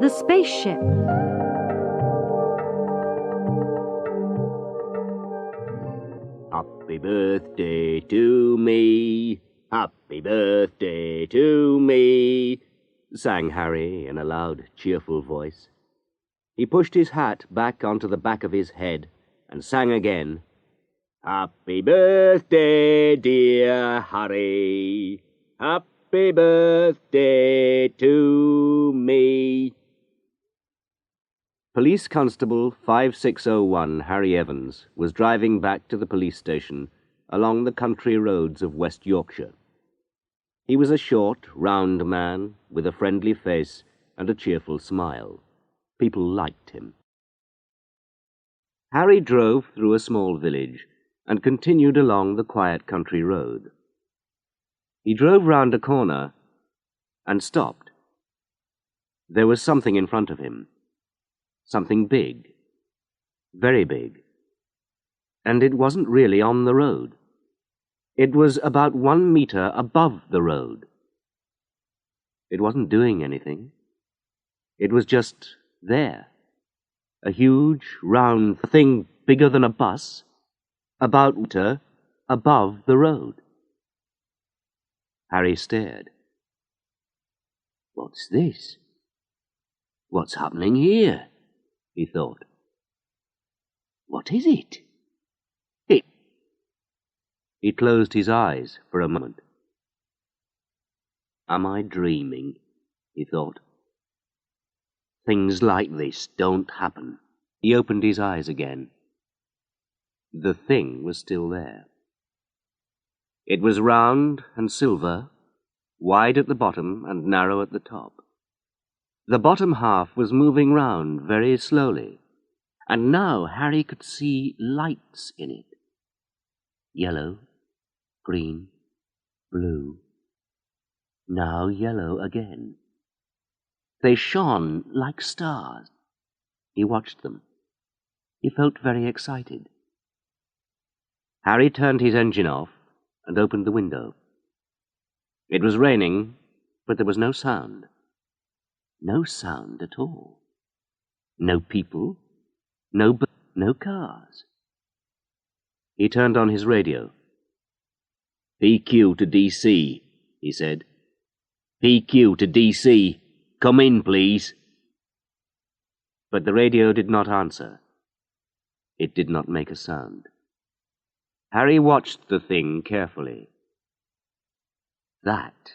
The spaceship. Happy birthday to me, happy birthday to me, sang Harry in a loud, cheerful voice. He pushed his hat back onto the back of his head and sang again, Happy birthday, dear Harry, happy birthday to me. Police Constable 5601 Harry Evans was driving back to the police station along the country roads of West Yorkshire. He was a short, round man with a friendly face and a cheerful smile. People liked him. Harry drove through a small village and continued along the quiet country road. He drove round a corner and stopped. There was something in front of him. Something big, very big. And it wasn't really on the road. It was about 1 meter above the road. It wasn't doing anything. It was just there. A huge, round thing bigger than a bus, about 1 meter above the road. Harry stared. What's this? What's happening here? He thought. What is it? He closed his eyes for a moment. Am I dreaming? He thought. Things like this don't happen. He opened his eyes again. The thing was still there. It was round and silver, wide at the bottom and narrow at the top. The bottom half was moving round very slowly, and now Harry could see lights in it. Yellow, green, blue, now yellow again. They shone like stars. He watched them. He felt very excited. Harry turned his engine off and opened the window. It was raining, but there was no sound. No sound at all. No people, no cars. He turned on his radio. PQ to DC, he said. PQ to DC, come in, please. But the radio did not answer. It did not make a sound. Harry watched the thing carefully. That,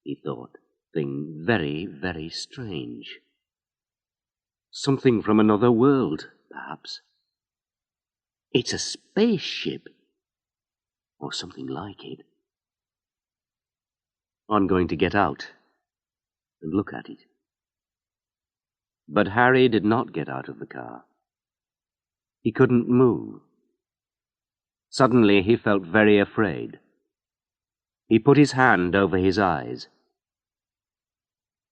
he thought, thing very, very strange. Something from another world, perhaps. It's a spaceship, or something like it. I'm going to get out and look at it. But Harry did not get out of the car. He couldn't move. Suddenly he felt very afraid. He put his hand over his eyes.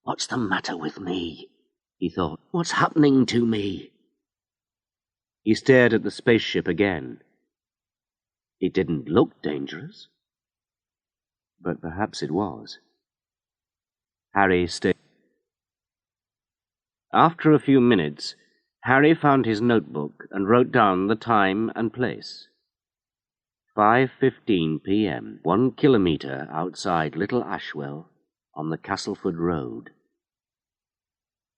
What's the matter with me? He thought. What's happening to me? He stared at the spaceship again. It didn't look dangerous, but perhaps it was. Harry stared. After a few minutes, Harry found his notebook and wrote down the time and place. 5:15 p.m., 1 kilometre outside Little Ashwell on the Castleford Road.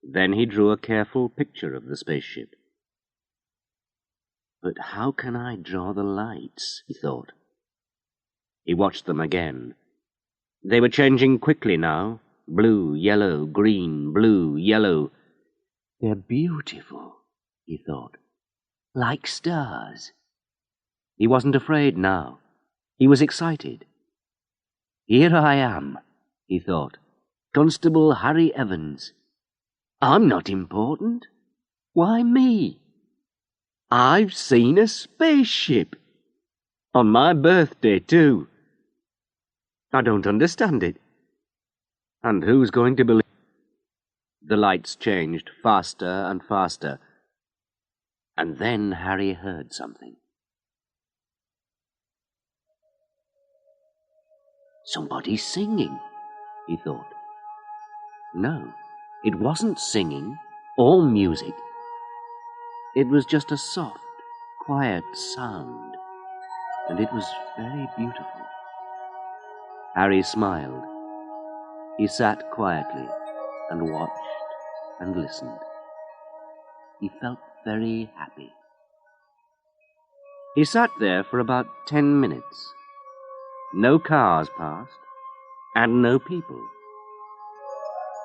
Then he drew a careful picture of the spaceship. But how can I draw the lights? He thought. He watched them again. They were changing quickly now. Blue, yellow, green, blue, yellow. They're beautiful, he thought. Like stars. He wasn't afraid now. He was excited. Here I am, he thought. Constable Harry Evans. I'm not important. Why me? I've seen a spaceship. On my birthday, too. I don't understand it. And who's going to believe? The lights changed faster and faster. And then Harry heard something. Somebody's singing, he thought. No, It wasn't singing or music. It was just a soft, quiet sound, and it was very beautiful. Harry smiled. He sat quietly and watched and listened. He felt very happy. He sat there for about 10 minutes. No cars passed, and no people.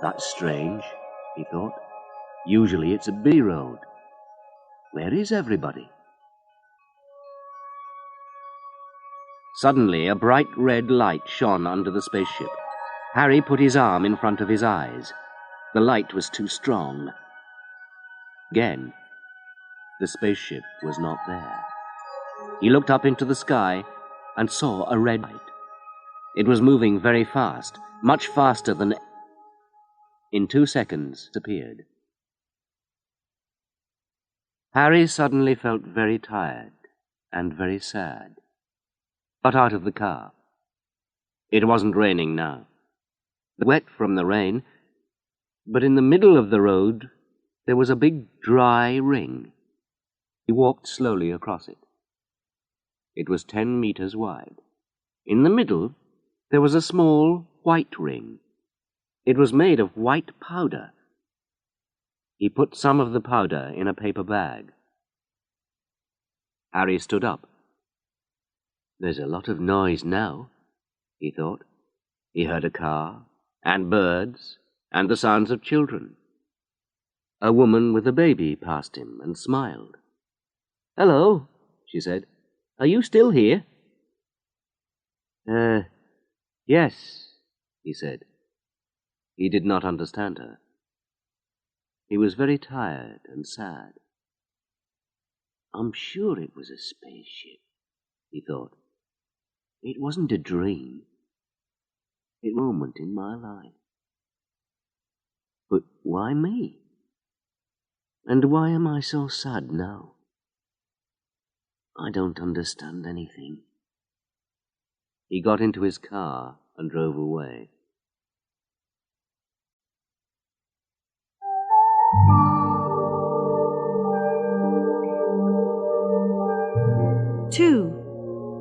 That's strange, he thought. Usually it's a busy road. Where is everybody? Suddenly, a bright red light shone under the spaceship. Harry put his arm in front of his eyes. The light was too strong. Again, the spaceship was not there. He looked up into the sky and saw a red light. It was moving very fast, much faster than... In 2 seconds, it appeared. Harry suddenly felt very tired and very sad. Got out of the car. It wasn't raining now. Wet from the rain, but in the middle of the road there was a big dry ring. He walked slowly across it. It was 10 meters wide. In the middle there was a small white ring. It was made of white powder. He put some of the powder in a paper bag. Harry stood up. There's a lot of noise now, he thought. He heard a car, and birds, and the sounds of children. A woman with a baby passed him and smiled. "Hello," she said. "Are you still here?" Yes," he said. He did not understand her. He was very tired and sad. I'm sure it was a spaceship, he thought. It wasn't a dream. It was a moment in my life. But why me? And why am I so sad now? I don't understand anything. He got into his car and drove away.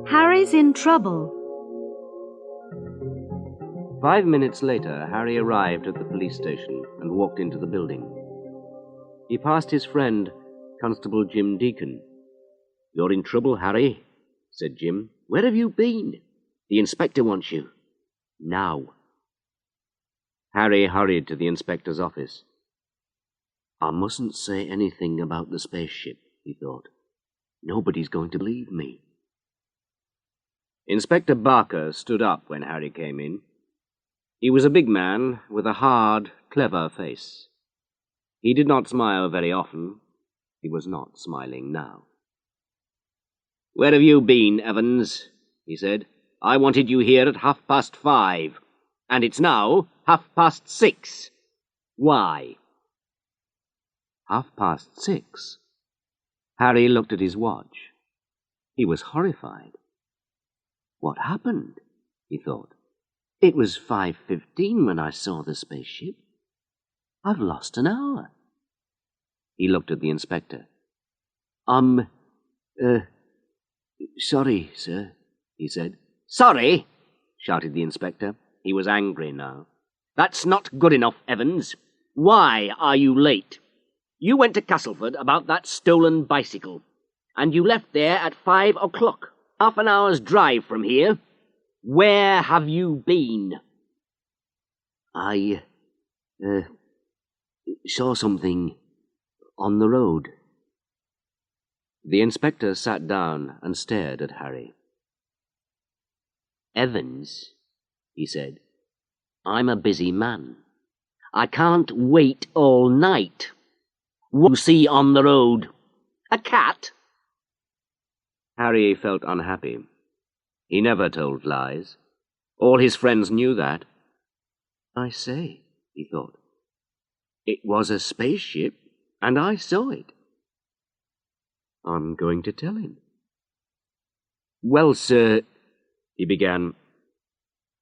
Harry's in trouble. 5 minutes later, Harry arrived at the police station and walked into the building. He passed his friend, Constable Jim Deacon. "You're in trouble, Harry," said Jim. "Where have you been? The inspector wants you. Now." Harry hurried to the inspector's office. I mustn't say anything about the spaceship, he thought. Nobody's going to believe me. Inspector Barker stood up when Harry came in. He was a big man with a hard, clever face. He did not smile very often. He was not smiling now. "Where have you been, Evans?" he said. "I wanted you here at 5:30, and it's now 6:30. Why?" 6:30? Harry looked at his watch. He was horrified. What happened? He thought. It was 5:15 when I saw the spaceship. I've lost an hour. He looked at the inspector. Sorry, sir, he said. "Sorry?" shouted the inspector. He was angry now. "That's not good enough, Evans. Why are you late? You went to Castleford about that stolen bicycle, and you left there at 5 o'clock, half an hour's drive from here. Where have you been?" I saw something on the road." The inspector sat down and stared at Harry. "Evans," he said, "I'm a busy man. I can't wait all night. What do you see on the road? A cat?" Harry felt unhappy. He never told lies. All his friends knew that. I say, he thought. It was a spaceship, and I saw it. I'm going to tell him. "Well, sir," he began.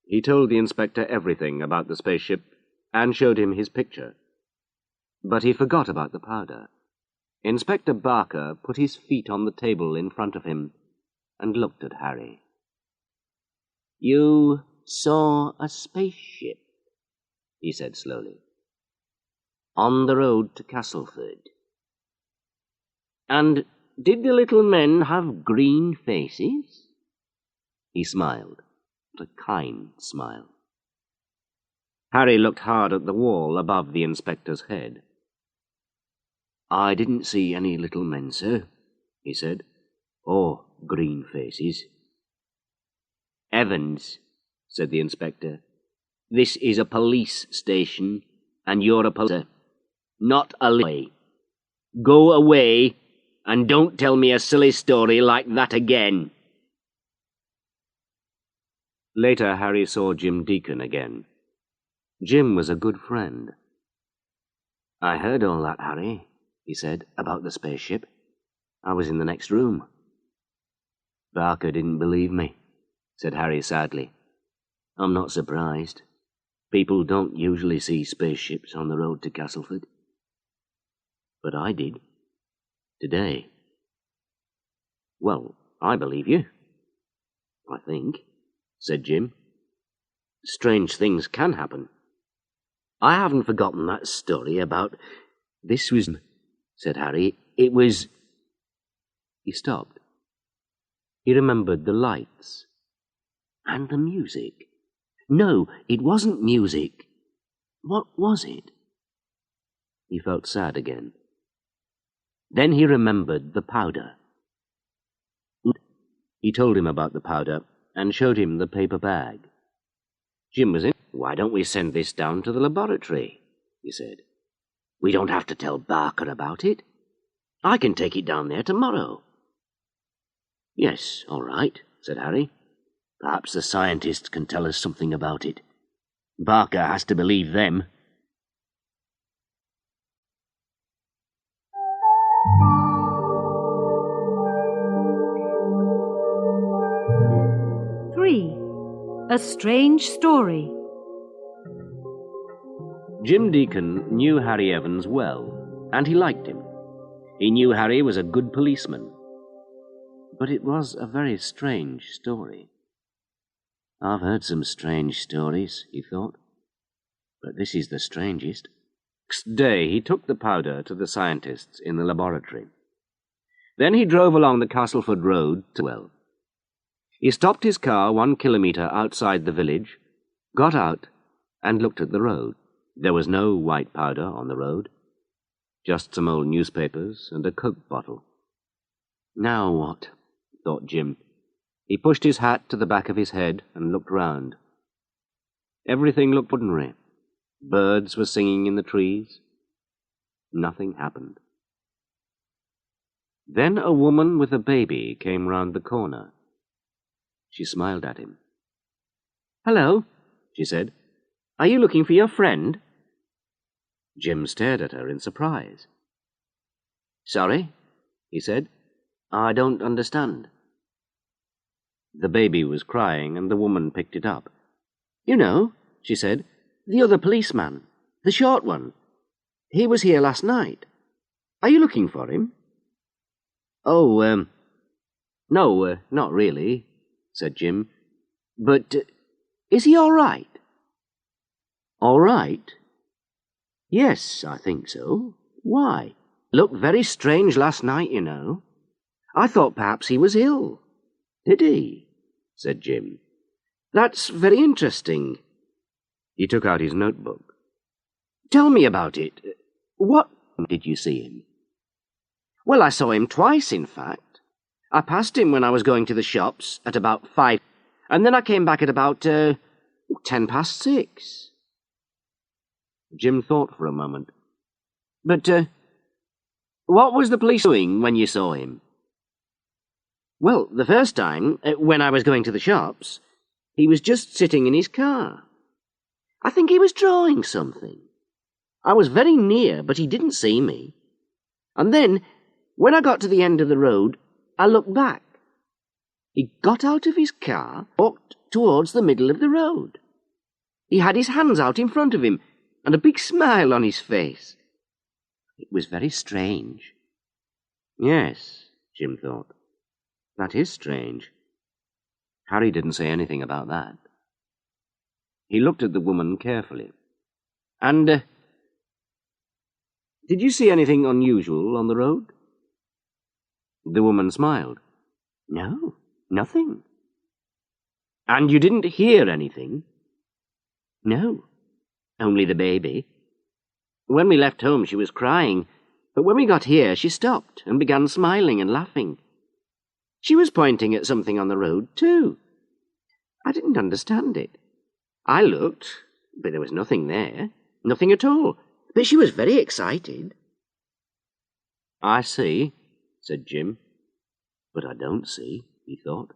He told the inspector everything about the spaceship and showed him his picture. But he forgot about the powder. Inspector Barker put his feet on the table in front of him and looked at Harry. "You saw a spaceship," he said slowly, "on the road to Castleford. And did the little men have green faces?" He smiled, a kind smile. Harry looked hard at the wall above the inspector's head. "I didn't see any little men, sir," he said, "or green faces." "Evans," said the inspector, "this is a police station, and you're a police, not a lay. Go away, and don't tell me a silly story like that again." Later, Harry saw Jim Deacon again. Jim was a good friend. "I heard all that, Harry," he said, "about the spaceship. I was in the next room." "Barker didn't believe me," said Harry sadly. "I'm not surprised. People don't usually see spaceships on the road to Castleford. But I did. Today." "Well, I believe you, I think," said Jim. "Strange things can happen. I haven't forgotten that story about—" "This was—" said Harry. "It was—" He stopped. He remembered the lights. And the music. No, it wasn't music. What was it? He felt sad again. Then he remembered the powder. He told him about the powder and showed him the paper bag. Jim was in. "Why don't we send this down to the laboratory?" he said. "We don't have to tell Barker about it. I can take it down there tomorrow." "Yes, all right," said Harry. "Perhaps the scientists can tell us something about it. Barker has to believe them." A Strange Story. Jim Deacon knew Harry Evans well, and he liked him. He knew Harry was a good policeman. But it was a very strange story. "I've heard some strange stories," he thought, "but this is the strangest." Next day he took the powder to the scientists in the laboratory. Then he drove along the Castleford Road to well. He stopped his car 1 kilometre outside the village, got out, and looked at the road. There was no white powder on the road, just some old newspapers and a Coke bottle. "Now what?" thought Jim. He pushed his hat to the back of his head and looked round. Everything looked ordinary. Birds were singing in the trees. Nothing happened. Then a woman with a baby came round the corner. She smiled at him. "Hello," she said. "Are you looking for your friend?" Jim stared at her in surprise. "Sorry," he said. "I don't understand." The baby was crying, and the woman picked it up. "You know," she said, "the other policeman, the short one. He was here last night. Are you looking for him?" "Oh, no, not really," said Jim. "But is he all right?" "All right? Yes, I think so. Why? Looked very strange last night, you know. I thought perhaps he was ill." "Did he?" said Jim. "That's very interesting." He took out his notebook. "Tell me about it. What did you see him?" "Well, I saw him twice, in fact. I passed him when I was going to the shops at about 5, and then I came back at about 6:10. Jim thought for a moment. "But what was the police doing when you saw him?" "Well, the first time, when I was going to the shops, he was just sitting in his car. I think he was drawing something. I was very near, but he didn't see me. And then, when I got to the end of the road, I looked back. He got out of his car, walked towards the middle of the road. He had his hands out in front of him, and a big smile on his face. It was very strange. Yes, Jim thought. That is strange. Harry didn't say anything about that. He looked at the woman carefully. And, did you see anything unusual on the road? The woman smiled. No, nothing. And you didn't hear anything? No, only the baby. When we left home, she was crying, but when we got here, she stopped and began smiling and laughing. She was pointing at something on the road, too. I didn't understand it. I looked, but there was nothing there, nothing at all. But she was very excited. I see, said Jim. But I don't see, he thought.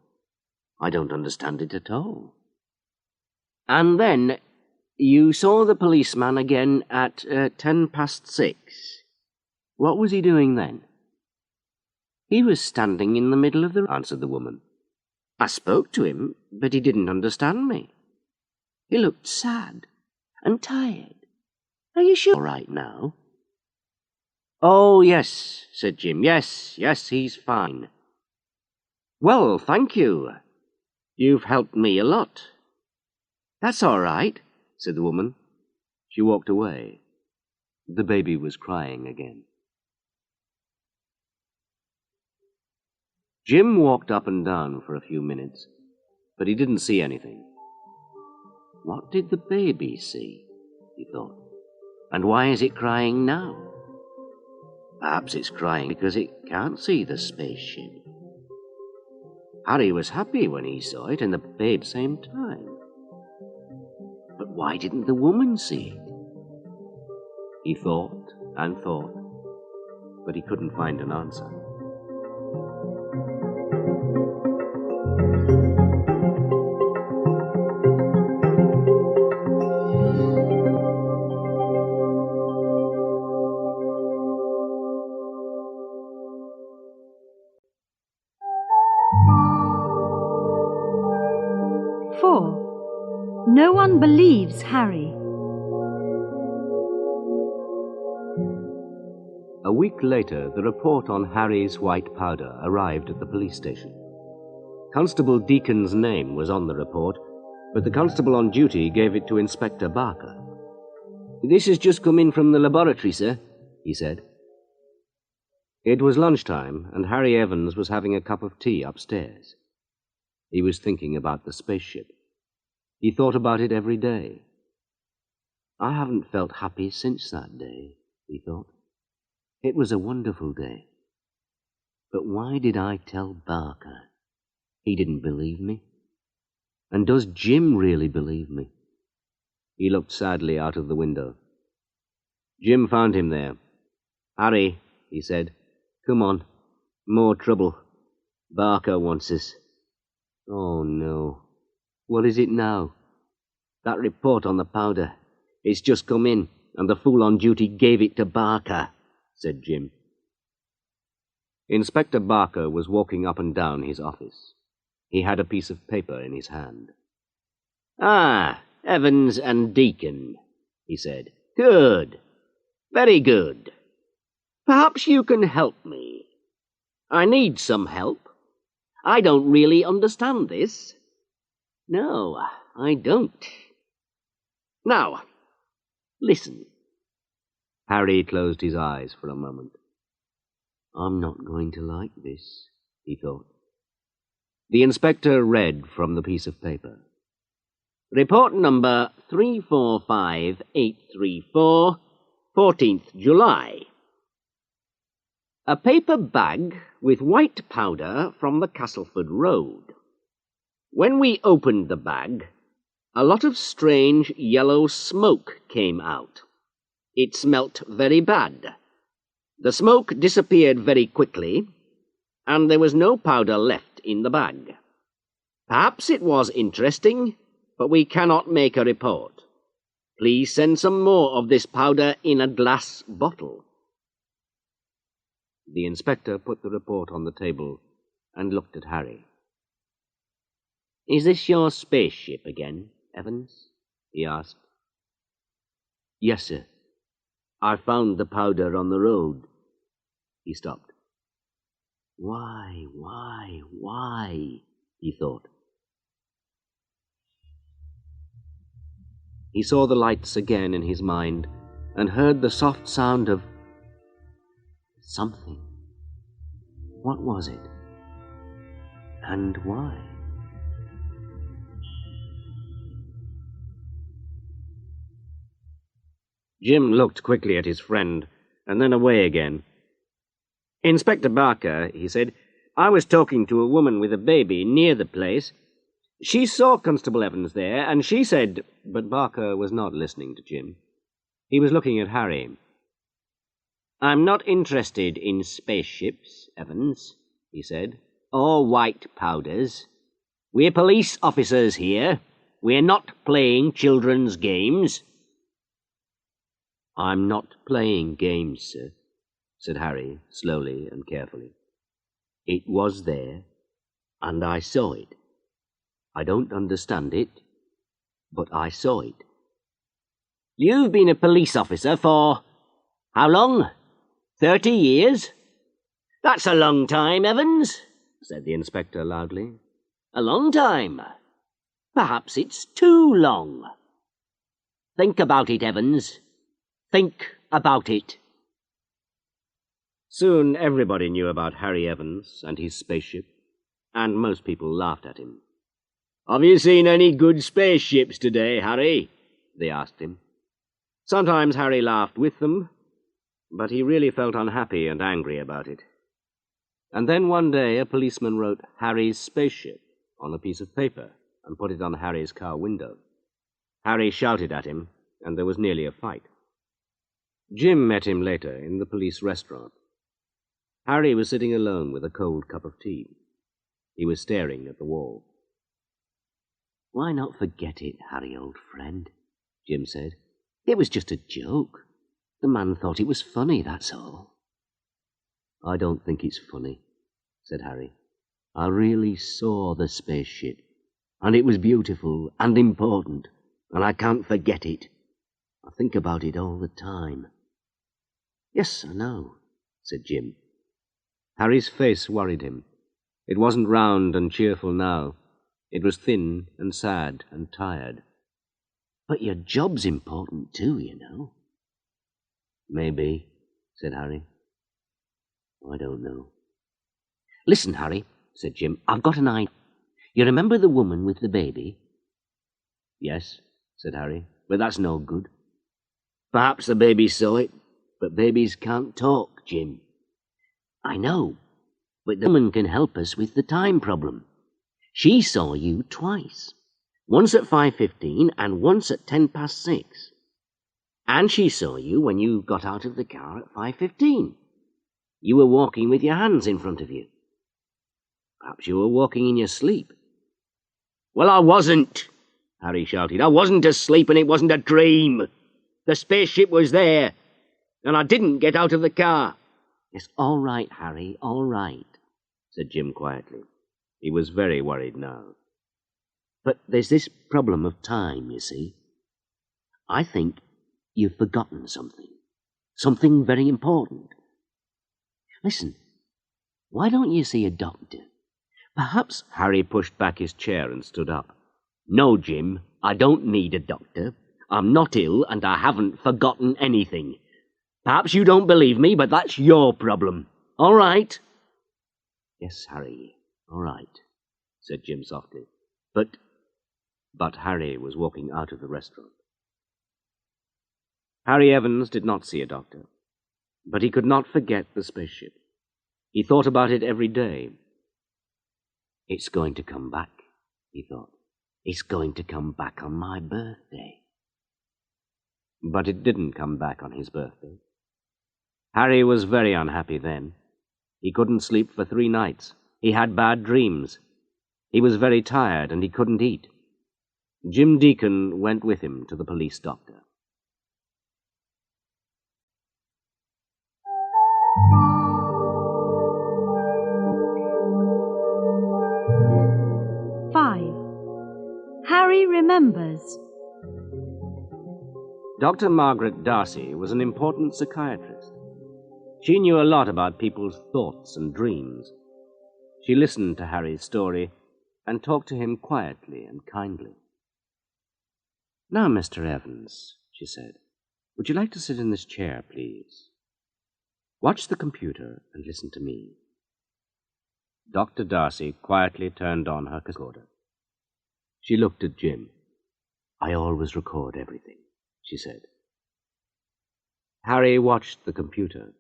I don't understand it at all. And then you saw the policeman again at 6:10. What was he doing then? He was standing in the middle of the road, answered the woman. I spoke to him, but he didn't understand me. He looked sad and tired. Are you sure? All right now? Oh, yes, said Jim. Yes, he's fine. Well, thank you. You've helped me a lot. That's all right, said the woman. She walked away. The baby was crying again. Jim walked up and down for a few minutes, but he didn't see anything. What did the baby see? He thought. And why is it crying now? Perhaps it's crying because it can't see the spaceship. Harry was happy when he saw it, and the baby at the same time. But why didn't the woman see it? He thought and thought, but he couldn't find an answer. No one believes Harry. A week later, the report on Harry's white powder arrived at the police station. Constable Deacon's name was on the report, but the constable on duty gave it to Inspector Barker. This has just come in from the laboratory, sir, he said. It was lunchtime, and Harry Evans was having a cup of tea upstairs. He was thinking about the spaceship. He thought about it every day. I haven't felt happy since that day, he thought. It was a wonderful day. But why did I tell Barker? He didn't believe me. And does Jim really believe me? He looked sadly out of the window. Jim found him there. Harry, he said, come on. More trouble. Barker wants us. Oh, no. What is it now? That report on the powder. It's just come in, and the fool on duty gave it to Barker, said Jim. Inspector Barker was walking up and down his office. He had a piece of paper in his hand. Ah, Evans and Deacon, he said. Good. Very good. Perhaps you can help me. I need some help. I don't really understand this. No, I don't. Now, listen. Harry closed his eyes for a moment. I'm not going to like this, he thought. The inspector read from the piece of paper. Report number 345834, 14th July. A paper bag with white powder from the Castleford Road. When we opened the bag, a lot of strange yellow smoke came out. It smelt very bad. The smoke disappeared very quickly, and there was no powder left in the bag. Perhaps it was interesting, but we cannot make a report. Please send some more of this powder in a glass bottle. The inspector put the report on the table and looked at Harry. Is this your spaceship again, Evans? He asked. Yes, sir. I found the powder on the road. He stopped. Why, he thought. He saw the lights again in his mind and heard the soft sound of something. What was it? And why? Jim looked quickly at his friend and then away again. Inspector Barker, he said, I was talking to a woman with a baby near the place. She saw Constable Evans there, and she said... But Barker was not listening to Jim. He was looking at Harry. I'm not interested in spaceships, Evans, he said, or white powders. We're police officers here. We're not playing children's games. I'm not playing games, sir, said Harry, slowly and carefully. It was there, and I saw it. I don't understand it, but I saw it. You've been a police officer for how long? 30 years? That's a long time, Evans, said the inspector loudly. A long time. Perhaps it's too long. Think about it, Evans. Think about it. Soon everybody knew about Harry Evans and his spaceship, and most people laughed at him. Have you seen any good spaceships today, Harry? They asked him. Sometimes Harry laughed with them, but he really felt unhappy and angry about it. And then one day a policeman wrote Harry's spaceship on a piece of paper and put it on Harry's car window. Harry shouted at him, and there was nearly a fight. Jim met him later in the police restaurant. Harry was sitting alone with a cold cup of tea. He was staring at the wall. Why not forget it, Harry, old friend? Jim said. It was just a joke. The man thought it was funny, that's all. I don't think it's funny, said Harry. I really saw the spaceship, and it was beautiful and important, and I can't forget it. I think about it all the time. Yes, I know, said Jim. Harry's face worried him. It wasn't round and cheerful now. It was thin and sad and tired. But your job's important too, you know. Maybe, said Harry. I don't know. Listen, Harry, said Jim, I've got an idea. You remember the woman with the baby? Yes, said Harry, but that's no good. Perhaps the baby saw it, but babies can't talk, Jim. I know, but the woman can help us with the time problem. She saw you twice, once at 5:15 and once at 6:10. And she saw you when you got out of the car at 5:15. You were walking with your hands in front of you. Perhaps you were walking in your sleep. Well, I wasn't, Harry shouted. I wasn't asleep and it wasn't a dream. The spaceship was there, and I didn't get out of the car. Yes, all right, Harry, all right, said Jim quietly. He was very worried now. But there's this problem of time, you see. I think you've forgotten something very important. Listen, why don't you see a doctor? Perhaps... Harry pushed back his chair and stood up. No, Jim, I don't need a doctor. I'm not ill and I haven't forgotten anything. Perhaps you don't believe me, but that's your problem. All right? Yes, Harry, all right, said Jim softly. But Harry was walking out of the restaurant. Harry Evans did not see a doctor, but he could not forget the spaceship. He thought about it every day. It's going to come back, he thought. It's going to come back on my birthday. But it didn't come back on his birthday. Harry was very unhappy then. He couldn't sleep for 3 nights. He had bad dreams. He was very tired and he couldn't eat. Jim Deacon went with him to the police doctor. Harry remembers. Dr. Margaret Darcy was an important psychiatrist. She knew a lot about people's thoughts and dreams. She listened to Harry's story and talked to him quietly and kindly. "Now, Mr. Evans," she said, "would you like to sit in this chair, please? Watch the computer and listen to me." Dr. Darcy quietly turned on her recorder. She looked at Jim. "I always record everything," she said. Harry watched the computer.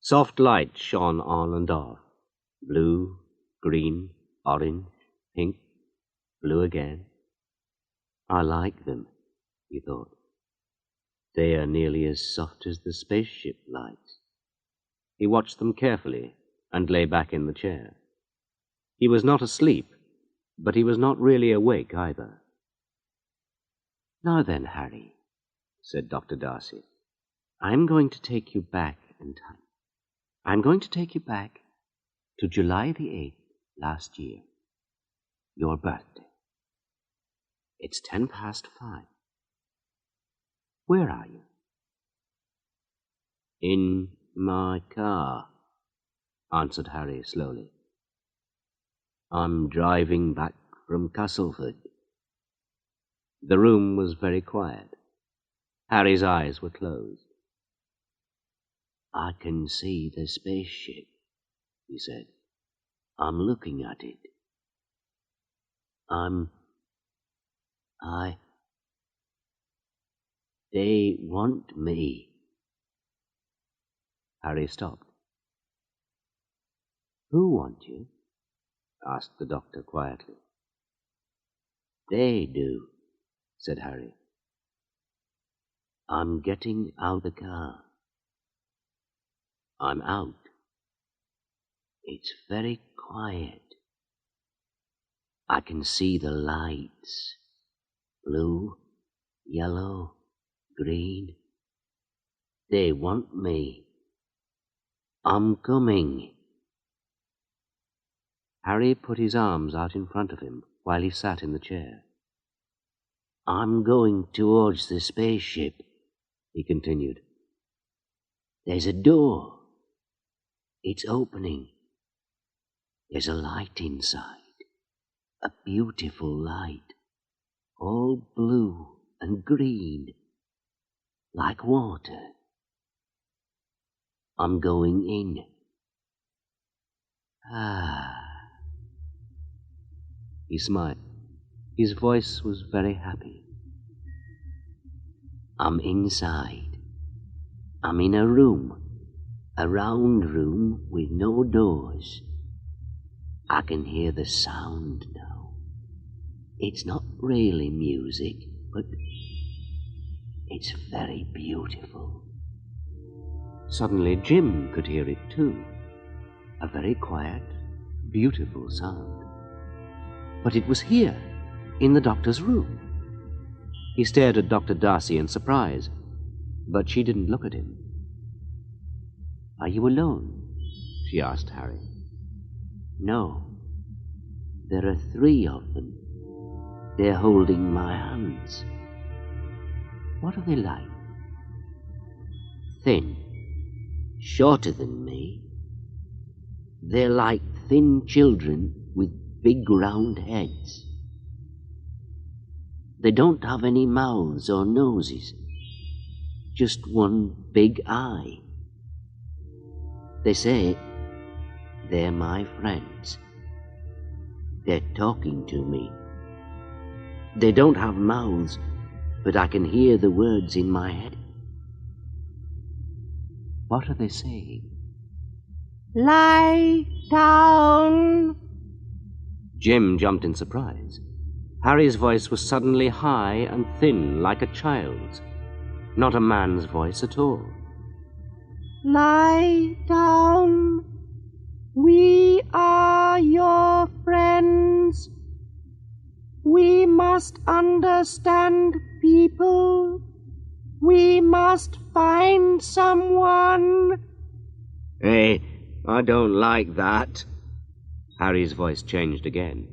Soft light shone on and off. Blue, green, orange, pink, blue again. "I like them," he thought. "They are nearly as soft as the spaceship lights." He watched them carefully and lay back in the chair. He was not asleep, but he was not really awake either. "Now then, Harry," said Dr. Darcy, "I'm going to take you back in time. I'm going to take you back to July the 8th last year, your birthday. It's 5:10. Where are you?" "In my car," answered Harry slowly. "I'm driving back from Castleford." The room was very quiet. Harry's eyes were closed. "I can see the spaceship," he said. "I'm looking at it. They want me." Harry stopped. "Who want you?" asked the doctor quietly. "They do," said Harry. "I'm getting out of the car. I'm out. It's very quiet. I can see the lights. Blue, yellow, green. They want me. I'm coming." Harry put his arms out in front of him while he sat in the chair. "I'm going towards the spaceship," he continued. "There's a door. It's opening. There's a light inside, a beautiful light, all blue and green, like water. I'm going in." He smiled. His voice was very happy. "I'm inside. I'm in a room, a round room with no doors. I can hear the sound now. It's not really music, but it's very beautiful." Suddenly Jim could hear it too. A very quiet, beautiful sound. But it was here, in the doctor's room. He stared at Dr. Darcy in surprise, but she didn't look at him. "Are you alone?" she asked Harry. "No. There are 3 of them. They're holding my hands." "What are they like?" "Thin. Shorter than me. They're like thin children with big round heads. They don't have any mouths or noses, just one big eye. They say they're my friends. They're talking to me. They don't have mouths, but I can hear the words in my head." "What are they saying?" Lie down. Jim jumped in surprise. Harry's voice was suddenly high and thin, like a child's, not a man's voice at all. Lie down. We are your friends. We must understand people. We must find someone. "Hey, I don't like that." Harry's voice changed again.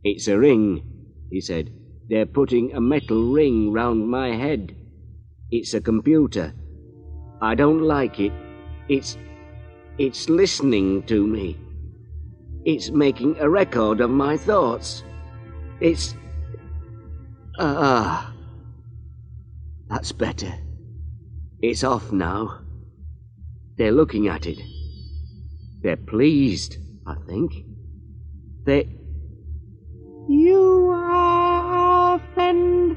"It's a ring," he said. They're putting a metal ring round my head. It's a computer. I don't like it. It's listening to me. It's making a record of my thoughts. It's... That's better. It's off now. They're looking at it. They're pleased, I think. You are our friend.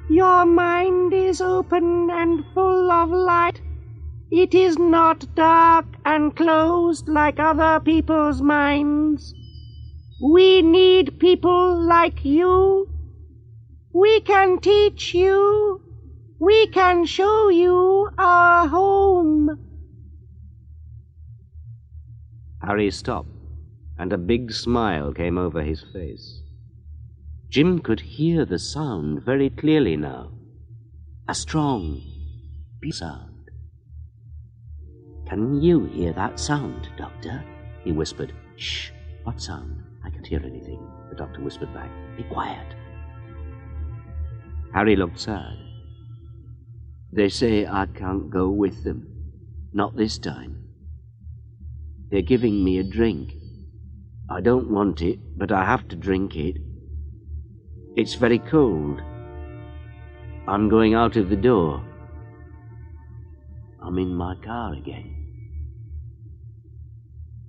Your mind is open and full of light. It is not dark and closed like other people's minds. We need people like you. We can teach you. We can show you our home. Harry stopped, and a big smile came over his face. Jim could hear the sound very clearly now. A strong beat sound. "Can you hear that sound, Doctor?" he whispered. "Shh! What sound? I can't hear anything," the doctor whispered back. "Be quiet." Harry looked sad. "They say I can't go with them. Not this time. They're giving me a drink. I don't want it, but I have to drink it. It's very cold. I'm going out of the door. I'm in my car again."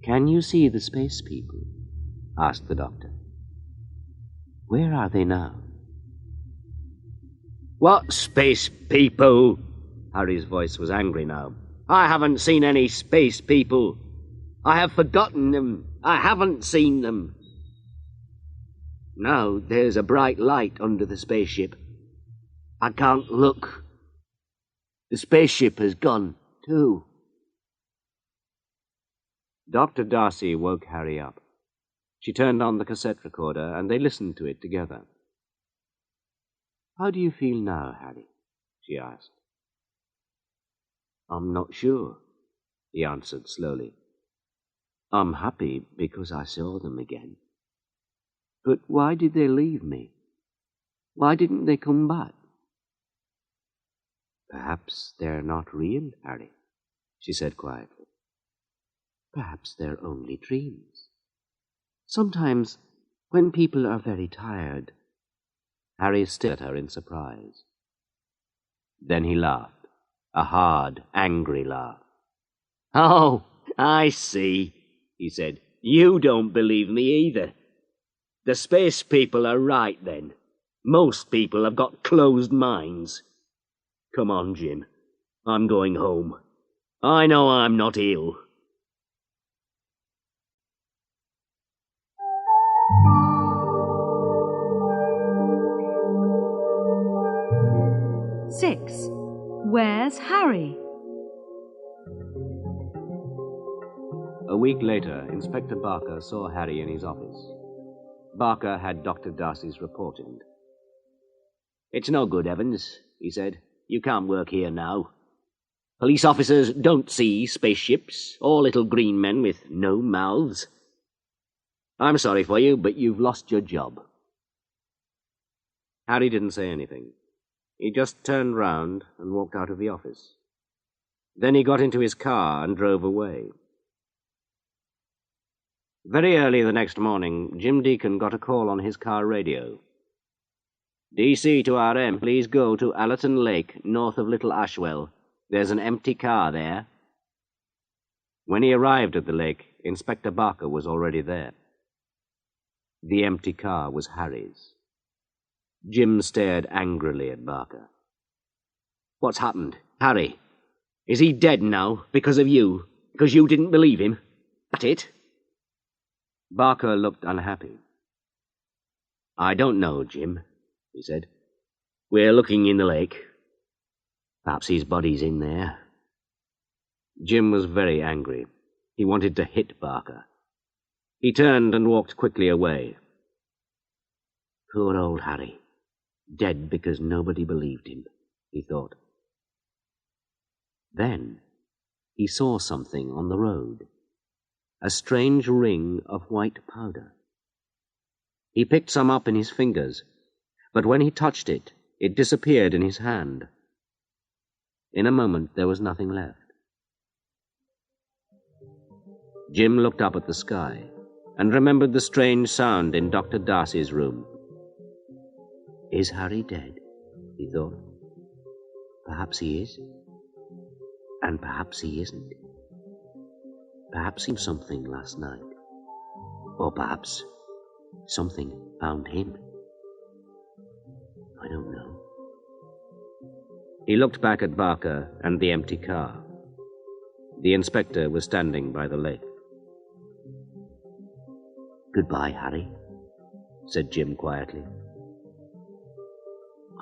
"Can you see the space people?" asked the doctor. "Where are they now?" "What space people?" Harry's voice was angry now. "I haven't seen any space people. I have forgotten them. I haven't seen them. Now there's a bright light under the spaceship. I can't look. The spaceship has gone, too." Dr. Darcy woke Harry up. She turned on the cassette recorder, and they listened to it together. "How do you feel now, Harry?" she asked. "I'm not sure," he answered slowly. "I'm happy because I saw them again." "But why did they leave me? Why didn't they come back?" "Perhaps they're not real, Harry," she said quietly. "Perhaps they're only dreams. Sometimes, when people are very tired..." Harry stared at her in surprise. Then he laughed, a hard, angry laugh. "Oh, I see," he said. "You don't believe me either. The space people are right, then. Most people have got closed minds. Come on, Jim. I'm going home. I know I'm not ill." Six. Where's Harry? A week later, Inspector Barker saw Harry in his office. Barker had Dr. Darcy's report in. "It's no good, Evans," he said. "You can't work here now. Police officers don't see spaceships or little green men with no mouths. I'm sorry for you, but you've lost your job." Harry didn't say anything. He just turned round and walked out of the office. Then he got into his car and drove away. Very early the next morning, Jim Deacon got a call on his car radio. "DC to RM, please go to Allerton Lake, north of Little Ashwell. There's an empty car there." When he arrived at the lake, Inspector Barker was already there. The empty car was Harry's. Jim stared angrily at Barker. "What's happened? Harry? Is he dead now because of you? Because you didn't believe him? That it?" Barker looked unhappy. "I don't know, Jim," he said. "We're looking in the lake. Perhaps his body's in there." Jim was very angry. He wanted to hit Barker. He turned and walked quickly away. "Poor old Harry. Dead because nobody believed him," he thought. Then he saw something on the road. A strange ring of white powder. He picked some up in his fingers, But when he touched it, it disappeared in his hand. In a moment, there was nothing left. Jim looked up at the sky and remembered the strange sound in Dr. Darcy's room. Is Harry dead? He thought. Perhaps he is. And perhaps he isn't. Perhaps he found something last night. Or perhaps something found him. I don't know. He looked back at Barker and the empty car. The inspector was standing by the lake. Goodbye, Harry, said Jim quietly.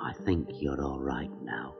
I think you're all right now.